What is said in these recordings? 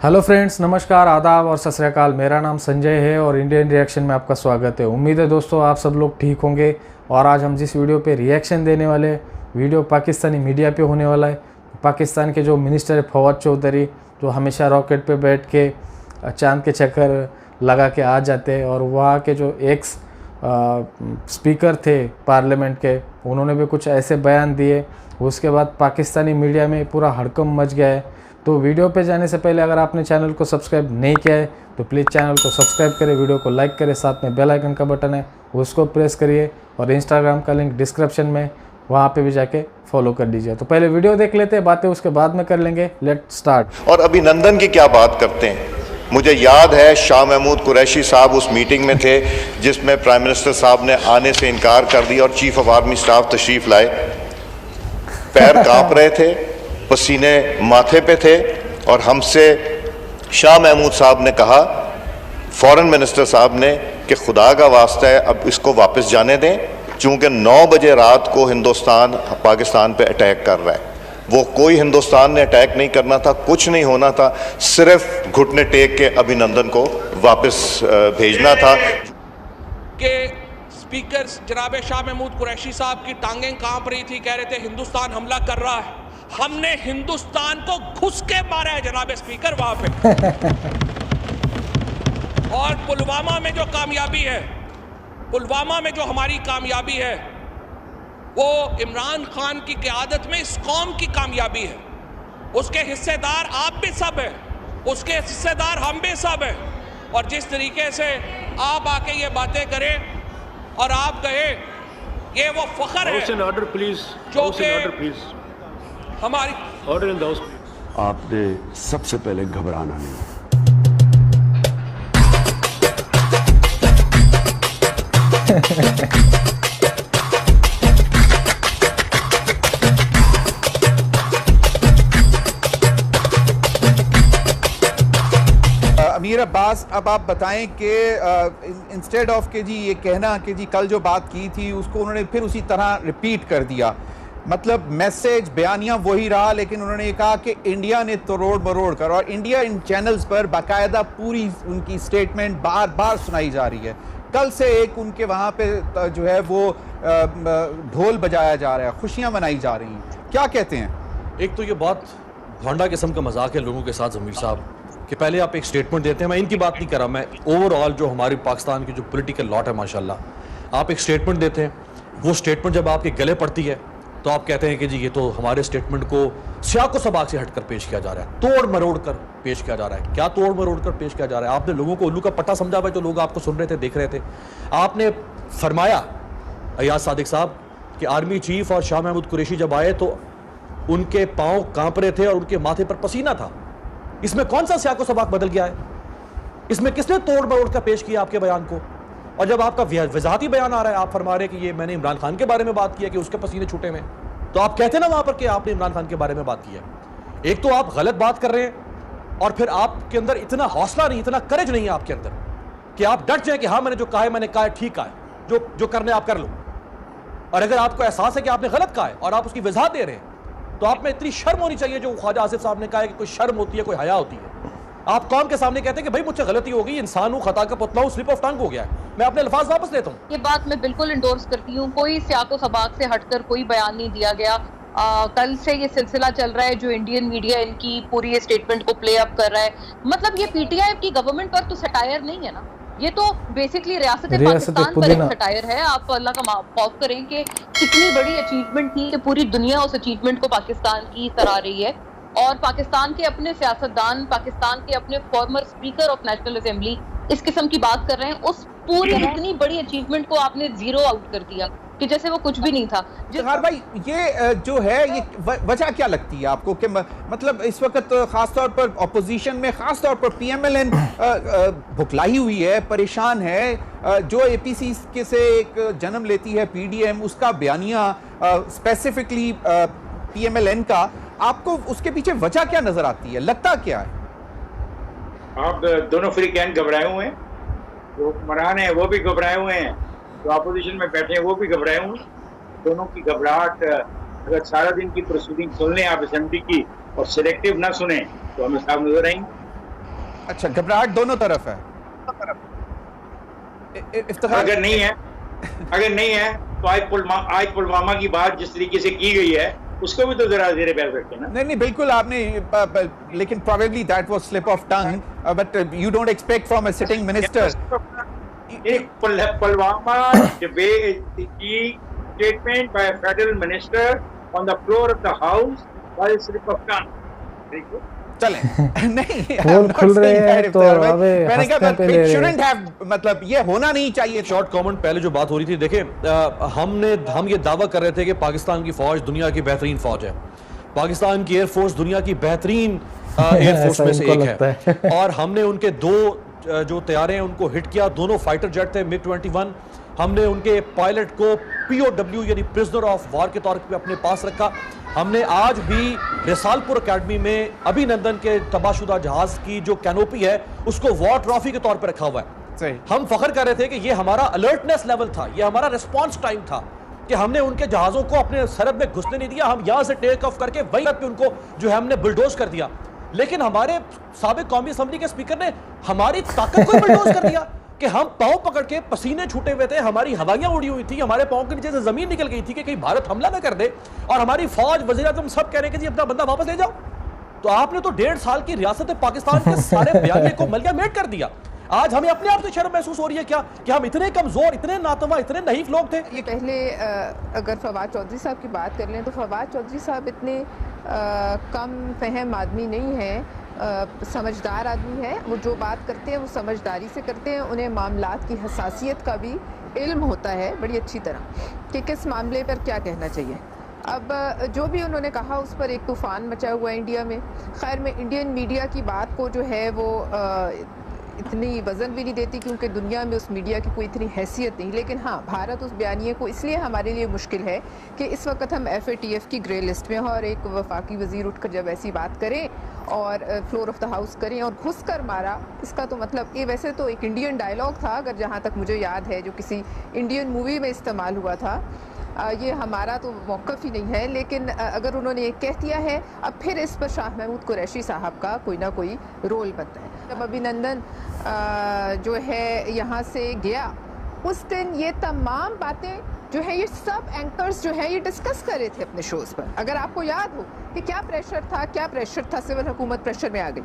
Hello friends, नमस्कार, आदाब और सत श्री अकाल। मेरा नाम संजय है और इंडियन रिएक्शन में आपका स्वागत है। उम्मीद है दोस्तों आप सब लोग ठीक होंगे। और आज हम जिस वीडियो पे रिएक्शन देने वाले, वीडियो पाकिस्तानी मीडिया पे होने वाला है। पाकिस्तान के जो मिनिस्टर है फवाद चौधरी, जो हमेशा रॉकेट पे बैठ के चांद के चक्कर लगा के आ जाते हैं, और वहाँ के जो एक्स स्पीकर थे पार्लियामेंट के, उन्होंने भी कुछ ऐसे बयान दिए। उसके बाद पाकिस्तानी मीडिया में पूरा हड़कंप मच गया है। तो वीडियो पे जाने से पहले अगर आपने चैनल को सब्सक्राइब नहीं किया है तो प्लीज़ चैनल को सब्सक्राइब करें, वीडियो को लाइक करें, साथ में बेल आइकन का बटन है उसको प्रेस करिए, और इंस्टाग्राम का लिंक डिस्क्रिप्शन में, वहाँ पे भी जाके फॉलो कर दीजिए। तो पहले वीडियो देख लेते हैं, बातें उसके बाद में कर लेंगे। Let start. और अभिनंदन की क्या बात करते हैं। मुझे याद है शाह महमूद कुरैशी साहब उस मीटिंग में थे जिसमें प्राइम मिनिस्टर साहब ने आने से इनकार कर दिया और चीफ ऑफ आर्मी स्टाफ तशरीफ लाए। पैर कांप रहे थे, पसीने माथे पे थे, और हमसे शाह महमूद साहब ने कहा, फॉरेन मिनिस्टर साहब ने, कि खुदा का वास्ता है अब इसको वापस जाने दें, चूँकि 9 बजे रात को हिंदुस्तान पाकिस्तान पे अटैक कर रहा है। वो कोई हिंदुस्तान ने अटैक नहीं करना था, कुछ नहीं होना था, सिर्फ घुटने टेक के अभिनंदन को वापस भेजना था। कि स्पीकर जनाब शाह महमूद कुरैशी साहब की टांगें कांप रही थी, कह रहे थे हिंदुस्तान हमला कर रहा है। हमने हिंदुस्तान को घुस के मारा है जनाब स्पीकर वहां पे। और पुलवामा में जो कामयाबी है, पुलवामा में जो हमारी कामयाबी है, वो इमरान खान की क़यादत में इस कौम की कामयाबी है। उसके हिस्सेदार आप भी सब हैं, उसके हिस्सेदार हम भी सब हैं। और जिस तरीके से आप आके ये बातें करें और आप कहें, ये वो फख्र है ऑर्डर प्लीज, जो कि हमारी ऑर्डर इन द हाउस। आपने सबसे पहले घबराना नहीं। अमीर अब्बास, अब आप बताएं कि इंस्टेड ऑफ के जी ये कहना कि जी कल जो बात की थी उसको उन्होंने फिर उसी तरह रिपीट कर दिया, मतलब मैसेज बयानिया वही रहा, लेकिन उन्होंने ये कहा कि इंडिया ने तोड़ मरोड़ कर, और इंडिया इन चैनल्स पर बाकायदा पूरी उनकी स्टेटमेंट बार बार सुनाई जा रही है। कल से एक उनके वहाँ पे जो है वो ढोल बजाया जा रहा है, खुशियाँ मनाई जा रही हैं। क्या कहते हैं? एक तो ये बहुत भोंडा किस्म का मजाक है लोगों के साथ जमीर साहब, कि पहले आप एक स्टेटमेंट देते हैं। मैं इनकी बात नहीं कर रहा, मैं ओवरऑल जो हमारी पाकिस्तान की जो पॉलिटिकल लॉट है माशाल्लाह, आप एक स्टेटमेंट देते हैं, वो स्टेटमेंट जब आपके गले पड़ती है तो आप कहते हैं कि जी ये तो हमारे स्टेटमेंट को सियाको सबाक से हटकर पेश किया जा रहा है, तोड़ मरोड़ कर पेश किया जा रहा है। क्या तोड़ मरोड़ कर पेश किया जा रहा है? आपने लोगों को उल्लू का पट्टा समझा हुआ है, जो लोग आपको सुन रहे थे, देख रहे थे। आपने फरमाया अयाज सादिक साहब कि आर्मी चीफ और शाह महमूद कुरैशी जब आए तो उनके पाँव कांप रहे थे और उनके माथे पर पसीना था। इसमें कौन सा सियाको सबाक बदल गया है? इसमें किसने तोड़ मरोड़ कर पेश किया आपके बयान को? और जब आपका वजाहती बयान आ रहा है, आप फरमा रहे हैं कि ये मैंने इमरान खान के बारे में बात किया कि उसके पसीने छूटे में, तो आप कहते ना वहां पर कि आपने इमरान खान के बारे में बात किया। एक तो आप गलत बात कर रहे हैं, और फिर आपके अंदर इतना हौसला नहीं, इतना करेज नहीं है आपके अंदर कि आप डट जाए कि हाँ मैंने जो कहा है मैंने कहा है, ठीक है, जो करने आप कर लो। और अगर आपको एहसास है कि आपने गलत कहा है और आप उसकी वजाहत दे रहे हैं, तो आप में इतनी शर्म होनी चाहिए, जो ख्वाजा आसिफ साहब ने कहा है कि कोई शर्म होती है, कोई हया होती है। आप कौम के सामने कहते हैं कि भाई मुझसे गलती हो गई, इंसान हूं, खता का पुतला हूं, स्लिप ऑफ टंग हो गया है, मैं अपने अल्फाज वापस लेता हूं। ये बात मैं बिल्कुल इंडोर्स करती हूँ। कोई सियाको सबाक से हटकर कोई बयान नहीं दिया गया। कल से ये सिलसिला चल रहा है जो इंडियन मीडिया इनकी पूरी स्टेटमेंट को प्ले अप कर रहा है। मतलब ये पीटीआई की गवर्नमेंट पर तो सटायर नहीं है ना, ये तो बेसिकली रियासत पाकिस्तान पर एक सटायर है। आप अल्लाह का खौफ करें कि कितनी बड़ी अचीवमेंट थी कि पूरी दुनिया उस अचीवमेंट को पाकिस्तान की सराह रही है, और पाकिस्तान के अपने सियासतदान, पाकिस्तान के अपने farmer speaker of national assembly इस किस्म की बात कर रहे हैं। उस पूरी इतनी बड़ी अचीवमेंट को आपने जीरो आउट कर दिया कि जैसे वो कुछ भी नहीं था। जहार भाई, ये जो है ये वजह क्या लगती है आपको कि मतलब इस वक्त खासतौर पर अपोजिशन में, खासतौर पर पीएमएलएन भुखलाई हुई है, परेशान है, जो एपीसी के से एक जन्म लेती है पीडीएम, उसका बयानिया स्पेसिफिकली पीएमएलएन का, आपको उसके पीछे वजह क्या नजर आती है, लगता क्या है? आप दोनों फ्रीकैन घबराए हुए हैं, जो हुक्मरान हैं वो भी घबराए हुए हैं, जो अपोजिशन में बैठे हैं वो भी घबराए हुए हैं। दोनों की घबराहट, अगर सारा दिन की प्रोसीडिंग सुन लें आप असेंबली की और सिलेक्टिव ना सुने तो हमें साफ नजर आएंगे। अच्छा, घबराहट दोनों तरफ है। इफ्तिखार, अगर नहीं है तो आज पुलवामा की बात जिस तरीके से की गई है उसको भी तो जरा ज़ेरे बहस रखें ना। नहीं बिल्कुल आपने, लेकिन probably that was slip of tongue, but you don't expect from a sitting minister. Pulwama की statement by a federal minister on the floor of the house was a slip of tongue. चलें नहीं, पोल खुल रहे हैं तो मैंने कहा it shouldn't have, मतलब ये होना नहीं चाहिए। शॉर्ट कमेंट, पहले जो बात हो रही थी, देखिए हम ये दावा कर रहे थे कि पाकिस्तान की फौज दुनिया की बेहतरीन फौज है, पाकिस्तान की एयरफोर्स दुनिया की बेहतरीन एयरफोर्स में से एक है और हमने उनके 2 जो तैयारे हैं उनको हिट किया, दोनों फाइटर जेट थे MiG-21। हमने उनके पायलट को POW यानी प्रिजनर ऑफ वॉर के तौर पे अपने पास रखा। हमने आज भी रिसालपुर एकेडमी में अभिनंदन के तबाहशुदा जहाज की जो कैनोपी है उसको वॉर ट्रॉफी के तौर पे रखा हुआ है। सही। हम फख्र कर रहे थे कि ये हमारा अलर्टनेस लेवल था, ये हमारा रिस्पॉन्स टाइम था कि हमने उनके जहाजों को अपने सरहद में घुसने नहीं दिया, हम यहां से टेक ऑफ करके वहीं पे उनको जो है हमने बुलडोज कर दिया। लेकिन हमारे साबिक कौमी असम्बली के स्पीकर ने हमारी ताकत को बुलडोज कर दिया कि हम पांव पकड़ के पसीने छूटे हुए थे, हमारी हवाइयां उड़ी हुई थी, हमारे पांव के नीचे से जमीन निकल गई थी कि कहीं भारत हमला ना कर दे, और हमारी फौज, वज़ीर आज़म सब कह रहे हैं कि जी अपना बंदा वापस ले जाओ। तो आपने तो 1.5 साल की रियासत पाकिस्तान के सारे बयाने को मलिया मेट कर दिया। आज हमें अपने आप से शर्म महसूस हो रही है क्या कि हम इतने कमजोर, इतने नातवा, इतने नहीफ लोग थे। ये पहले अगर फवाद चौधरी साहब की बात कर लें तो फवाद चौधरी साहब इतने कम फहम आदमी नहीं है, समझदार आदमी है। वो जो बात करते हैं वो समझदारी से करते हैं, उन्हें मामलात की हसासियत का भी इल्म होता है बड़ी अच्छी तरह कि किस मामले पर क्या कहना चाहिए। अब जो भी उन्होंने कहा उस पर एक तूफ़ान मचा हुआ है इंडिया में। खैर, मैं इंडियन मीडिया की बात को जो है वो इतनी वज़न भी नहीं देती क्योंकि दुनिया में उस मीडिया की कोई इतनी हैसियत नहीं, लेकिन हाँ, भारत उस बयानिए को इसलिए हमारे लिए मुश्किल है कि इस वक्त हम FATF की ग्रे लिस्ट में हैं और एक वफाकी वज़ीर उठकर जब ऐसी बात करें और फ्लोर ऑफ द हाउस करें और घुस कर मारा, इसका तो मतलब ये वैसे तो एक इंडियन डायलॉग था, अगर जहाँ तक मुझे याद है, जो किसी इंडियन मूवी में इस्तेमाल हुआ था। ये हमारा तो मौक़िफ़ ही नहीं है, लेकिन अगर उन्होंने ये कह दिया है, अब फिर इस पर शाह महमूद कुरैशी साहब का कोई ना कोई रोल बनता है। जब अभिनंदन जो है यहाँ से गया, उस दिन ये तमाम बातें जो है ये सब एंकर्स जो है ये डिस्कस कर रहे थे अपने शोज़ पर। अगर आपको याद हो कि क्या प्रेशर था, सिविल हुकूमत प्रेशर में आ गई।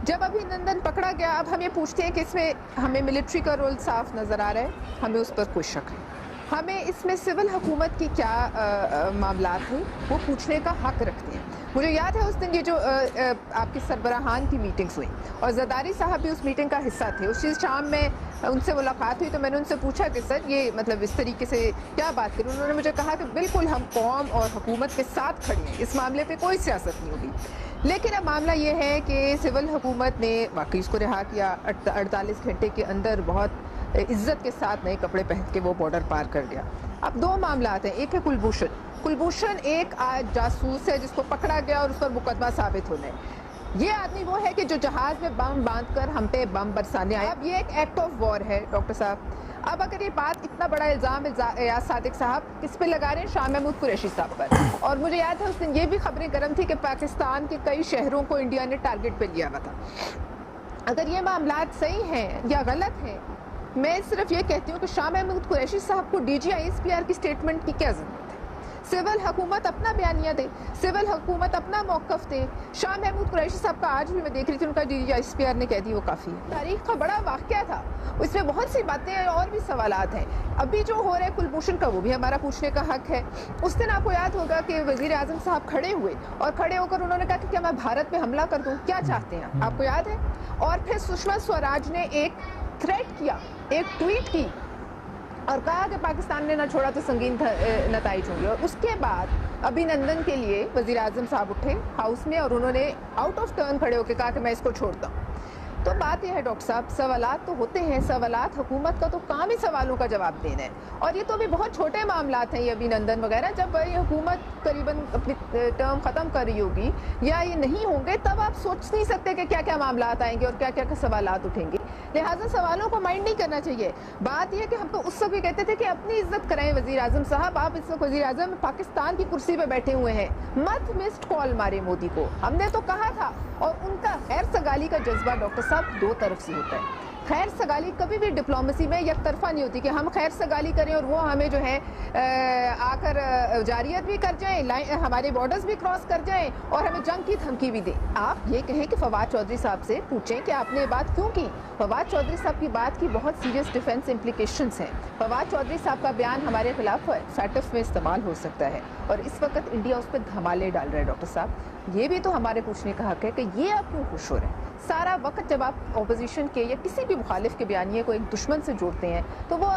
जब अभिनंदन पकड़ा गया, अब हम ये पूछते हैं कि इसमें हमें मिलिट्री का रोल साफ नज़र आ रहा है, हमें उस पर कोई शक है। हमें इसमें सिविल हुकूमत की क्या मामलात हैं वो पूछने का हक रखते हैं। मुझे याद है उस दिन ये जो आपके सरबराहान की मीटिंग्स हुई और ज़रदारी साहब भी उस मीटिंग का हिस्सा थे। उस चीज़ शाम में उनसे मुलाकात हुई तो मैंने उनसे पूछा कि सर ये मतलब इस तरीके से क्या बात करें। उन्होंने मुझे कहा कि बिल्कुल हम कौम और हुकूमत के साथ खड़े हैं, इस मामले पे कोई सियासत नहीं होगी। लेकिन अब मामला ये है कि सिविल हुकूमत ने वाकई उसको रिहा किया, 48 घंटे के अंदर बहुत इज्जत के साथ नए कपड़े पहन के वो बॉर्डर पार कर गया। अब 2 मामलात हैं, एक है कुलभूषण एक जासूस है जिसको पकड़ा गया और उस पर मुकदमा साबित होना है। ये आदमी वो है कि जो जहाज में बम बांधकर हम पे बम बरसाने आया। अब ये एक एक्ट ऑफ वॉर है डॉक्टर साहब। अब अगर ये बात, इतना बड़ा इल्ज़ाम एजाज सादिक साहब किस पे लगा रहे हैं, शाह महमूद कुरैशी साहब पर। और मुझे याद है उस दिन ये भी खबरें गर्म थी कि पाकिस्तान के कई शहरों को इंडिया ने टारगेट पे लिया हुआ था। अगर ये मामलात सही हैं या गलत हैं, मैं सिर्फ ये कहती हूँ कि शाह महमूद कुरैशी साहब को DG ISPR की स्टेटमेंट की क्या ज़रूरत है। सिविल हुकूमत अपना बयानिया दे, सिविल हुकूमत अपना मौक़िफ़ दे। शाह महमूद कुरैशी साहब का आज भी मैं देख रही थी, उनका DG ISPR ने कह दी वो काफ़ी है। तारीख़ का बड़ा वाक़या था, उसमें बहुत सी बातें हैं और भी सवालात हैं। अभी जो हो रहा है कुलभूषण का, वो भी हमारा पूछने का हक़ है। उस दिन आपको याद होगा कि वज़ीर आज़म साहब खड़े हुए और खड़े होकर उन्होंने कहा कि क्या मैं भारत पे हमला कर दूँ, क्या चाहते हैं, आपको याद है। और फिर सुषमा स्वराज ने एक थ्रेट किया, एक ट्वीट की और कहा कि पाकिस्तान ने ना छोड़ा तो संगीन नताइज होंगे। और उसके बाद अभिनंदन के लिए वज़ीर आज़म साहब उठे हाउस में और उन्होंने आउट ऑफ टर्न खड़े होकर कहा कि मैं इसको छोड़ता हूँ। तो बात यह है डॉक्टर साहब, सवालात तो होते हैं, सवालात हुकूमत का तो काम ही सवालों का जवाब देना है। और ये तो भी बहुत छोटे मामलात हैं, ये अभिनंदन वगैरह। जब ये हुकूमत करीबन अपनी टर्म ख़त्म कर रही होगी या ये नहीं होंगे, तब आप सोच नहीं सकते कि क्या क्या मामलात आएंगे और क्या क्या सवालात उठेंगे। लिहाजा सवालों को माइंड नहीं करना चाहिए। बात यह कि हम तो उस वक्त भी कहते थे कि अपनी इज्जत कराएं वजीर आजम साहब, आप इस वक्त वजीर आजम पाकिस्तान की कुर्सी पे बैठे हुए हैं, मत मिस्ड कॉल मारे मोदी को, हमने तो कहा था। और उनका खैर सगाली का जज्बा डॉक्टर साहब दो तरफ से होता है। खैर सगाली कभी भी डिप्लोमेसी में एक तरफा नहीं होती कि हम खैर सगाली करें और वो हमें जो है आकर जारियत भी कर जाएं, हमारे बॉर्डर्स भी क्रॉस कर जाएं और हमें जंग की धमकी भी दें। आप ये कहें कि फवाद चौधरी साहब से पूछें कि आपने ये बात क्यों की। फवाद चौधरी साहब की बात की बहुत सीरियस डिफेंस इम्प्लीकेशंस हैं। फवाद चौधरी साहब का बयान हमारे खिलाफ फैटफ में इस्तेमाल हो सकता है और इस वक्त इंडिया उस पर धमाले डाल रहा है। डॉक्टर साहब ये भी तो हमारे पूछने का हक है कि ये आप क्यों खुश हो रहे हैं। सारा वक्त जब आप ऑपोजिशन के या किसी भी मुखालिफ के बयानिए को एक दुश्मन से जोड़ते हैं तो वो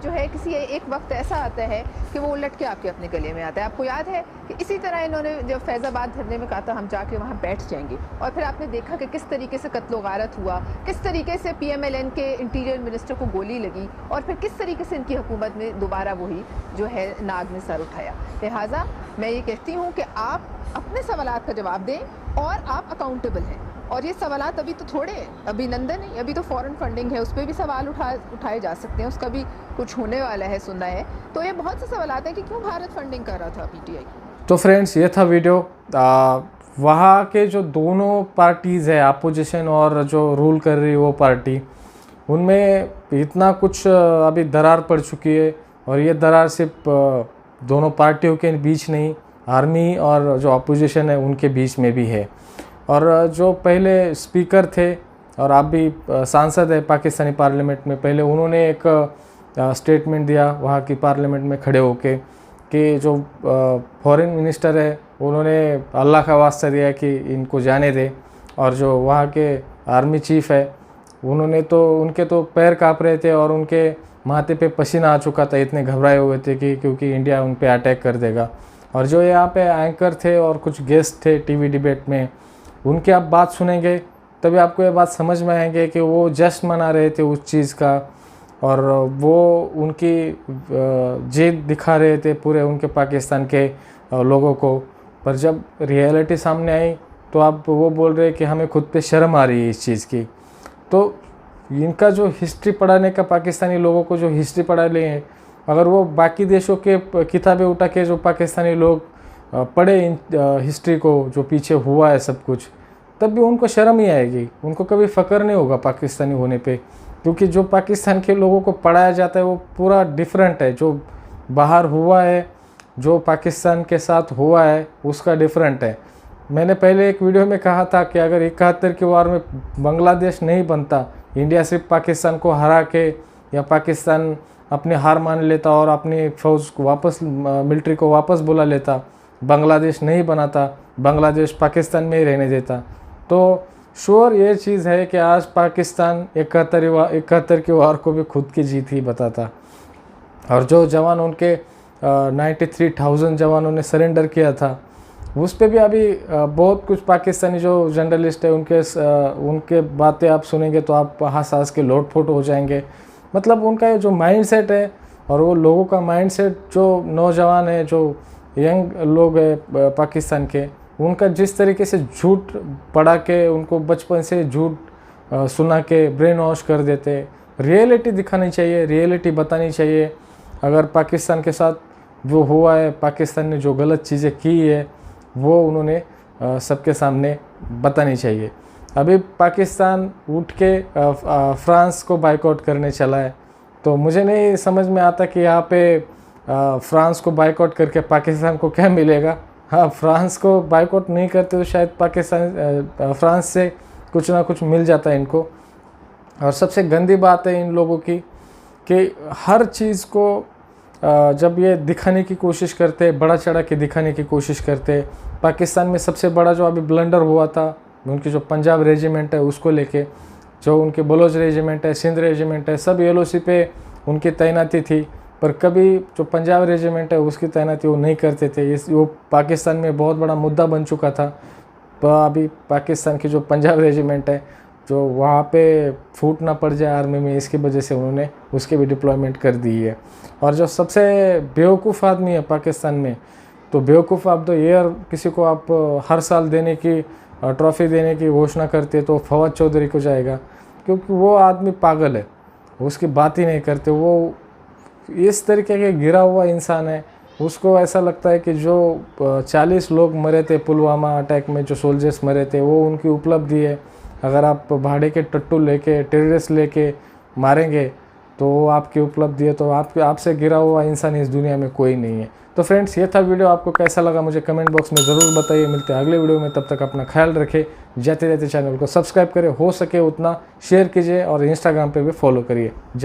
जो है किसी एक वक्त ऐसा आता है कि वो उलट के आपके अपने गले में आता है। आपको याद है कि इसी तरह इन्होंने जब फैज़ाबाद धरने में कहा था हम जाके वहाँ बैठ जाएंगे और फिर आपने देखा कि किस तरीके से कत्लो गारत हुआ, किस तरीके से PMLN के इंटीरियर मिनिस्टर को गोली लगी और फिर किस तरीके से इनकी हुकूमत ने दोबारा वही जो है नाग में सर उठाया। लिहाजा मैं ये कहती हूँ कि आप अपने सवालात का जवाब दें और आप अकाउंटेबल हैं। और ये सवालात अभी तो थोड़े हैं, अभिनंदन नहीं, अभी तो फॉरेन फंडिंग है, उस पर भी सवाल उठाए जा सकते हैं, उसका भी कुछ होने वाला है सुनना है। तो ये बहुत से सवालात हैं कि क्यों भारत फंडिंग कर रहा था PTI। तो फ्रेंड्स ये था वीडियो। वहाँ के जो दोनों पार्टीज़ है, अपोजिशन और जो रूल कर रही वो पार्टी, उनमें इतना कुछ अभी दरार पड़ चुकी है। और ये दरार सिर्फ दोनों पार्टियों के बीच नहीं, आर्मी और जो अपोजिशन है उनके बीच में भी है। और जो पहले स्पीकर थे और आप भी सांसद है पाकिस्तानी पार्लियामेंट में, पहले उन्होंने एक स्टेटमेंट दिया वहाँ की पार्लियामेंट में खड़े होके कि जो फॉरेन मिनिस्टर है उन्होंने अल्लाह का वास्ता दिया कि इनको जाने दे। और जो वहाँ के आर्मी चीफ है उन्होंने तो उनके तो पैर काँप रहे थे और उनके माथे पे पसीना आ चुका था, इतने घबराए हुए थे कि क्योंकि इंडिया उन पे अटैक कर देगा। और जो यहाँ पे एंकर थे और कुछ गेस्ट थे टीवी डिबेट में, उनकी आप बात सुनेंगे तभी आपको ये बात समझ में आएंगे कि वो जश्न मना रहे थे उस चीज़ का और वो उनकी जीत दिखा रहे थे पूरे उनके पाकिस्तान के लोगों को। पर जब रियलिटी सामने आई तो आप वो बोल रहे कि हमें खुद पे शर्म आ रही है इस चीज़ की। तो इनका जो हिस्ट्री पढ़ाने का, पाकिस्तानी लोगों को जो हिस्ट्री पढ़ा रहे हैं, अगर वो बाकी देशों के किताबें उठा के जो पाकिस्तानी लोग पढ़े इन हिस्ट्री को, जो पीछे हुआ है सब कुछ, तब भी उनको शर्म ही आएगी, उनको कभी फ़क्र नहीं होगा पाकिस्तानी होने पे। क्योंकि जो पाकिस्तान के लोगों को पढ़ाया जाता है वो पूरा डिफरेंट है। जो बाहर हुआ है, जो पाकिस्तान के साथ हुआ है, उसका डिफरेंट है। मैंने पहले एक वीडियो में कहा था कि अगर 71 की वार में बांग्लादेश नहीं बनता, इंडिया सिर्फ पाकिस्तान को हरा के या पाकिस्तान अपनी हार मान लेता और अपनी फ़ौज को वापस, मिलिट्री को वापस बुला लेता, बांग्लादेश नहीं बनाता, बांग्लादेश पाकिस्तान में ही रहने देता, तो श्योर ये चीज़ है कि आज पाकिस्तान 71 की वार को भी खुद की जीत ही बताता। और जो जवान उनके 93,000 जवानों ने सरेंडर किया था, उस पे भी अभी बहुत कुछ पाकिस्तानी जो जर्नलिस्ट है उनके बातें आप सुनेंगे तो आप हंस के लोटपोट हो जाएंगे। मतलब उनका जो माइंडसेट है और वो लोगों का माइंडसेट, जो नौजवान है, जो यंग लोग हैं पाकिस्तान के, उनका जिस तरीके से झूठ पढ़ा के उनको बचपन से झूठ सुना के ब्रेन वॉश कर देते। रियलिटी दिखानी चाहिए, रियलिटी बतानी चाहिए। अगर पाकिस्तान के साथ जो हुआ है, पाकिस्तान ने जो गलत चीज़ें की है, वो उन्होंने सबके सामने बतानी चाहिए। अभी पाकिस्तान उठ के फ्रांस को बाइकआउट करने चला है, तो मुझे नहीं समझ में आता कि यहाँ पे फ्रांस को बाइकआउट करके पाकिस्तान को क्या मिलेगा। हाँ, फ्रांस को बाइकआउट नहीं करते तो शायद पाकिस्तान फ्रांस से कुछ ना कुछ मिल जाता है इनको। और सबसे गंदी बात है इन लोगों की कि हर चीज़ को जब ये दिखाने की कोशिश करते, बड़ा चढ़ा के दिखाने की कोशिश करते। पाकिस्तान में सबसे बड़ा जो अभी ब्लंडर हुआ था, उनकी जो पंजाब रेजिमेंट है उसको लेके, जो उनके बलोच रेजिमेंट है, सिंध रेजिमेंट है, सब LOC पे उनकी तैनाती थी, पर कभी जो पंजाब रेजिमेंट है उसकी तैनाती वो नहीं करते थे। वो पाकिस्तान में बहुत बड़ा मुद्दा बन चुका था। तो अभी पाकिस्तान की जो पंजाब रेजिमेंट है, जो वहाँ पे फूट ना पड़ जाए आर्मी में, इसकी वजह से उन्होंने उसके भी डिप्लॉयमेंट कर दी है। और जो सबसे बेवकूफ़ आदमी है पाकिस्तान में, तो बेवकूफ़ ऑफ द ईयर किसी को आप हर साल देने की ट्रॉफ़ी देने की घोषणा करते तो फवाद चौधरी को जाएगा। क्योंकि वो आदमी पागल है, उसकी बात ही नहीं करते। वो इस तरीके के गिरा हुआ इंसान है, उसको ऐसा लगता है कि जो 40 लोग मरे थे पुलवामा अटैक में, जो सोल्जर्स मरे थे, वो उनकी उपलब्धि है। अगर आप भाड़े के टट्टू लेके, टेररिस्ट लेके मारेंगे तो वो आपकी उपलब्धि है। तो आपसे गिरा हुआ इंसान इस दुनिया में कोई नहीं है। तो फ्रेंड्स, ये था वीडियो, आपको कैसा लगा मुझे कमेंट बॉक्स में ज़रूर बताइए। मिलते हैं अगले वीडियो में, तब तक अपना ख्याल रखें। जाते जाते चैनल को सब्सक्राइब करें, हो सके उतना शेयर कीजिए और इंस्टाग्राम पे भी फॉलो करिए।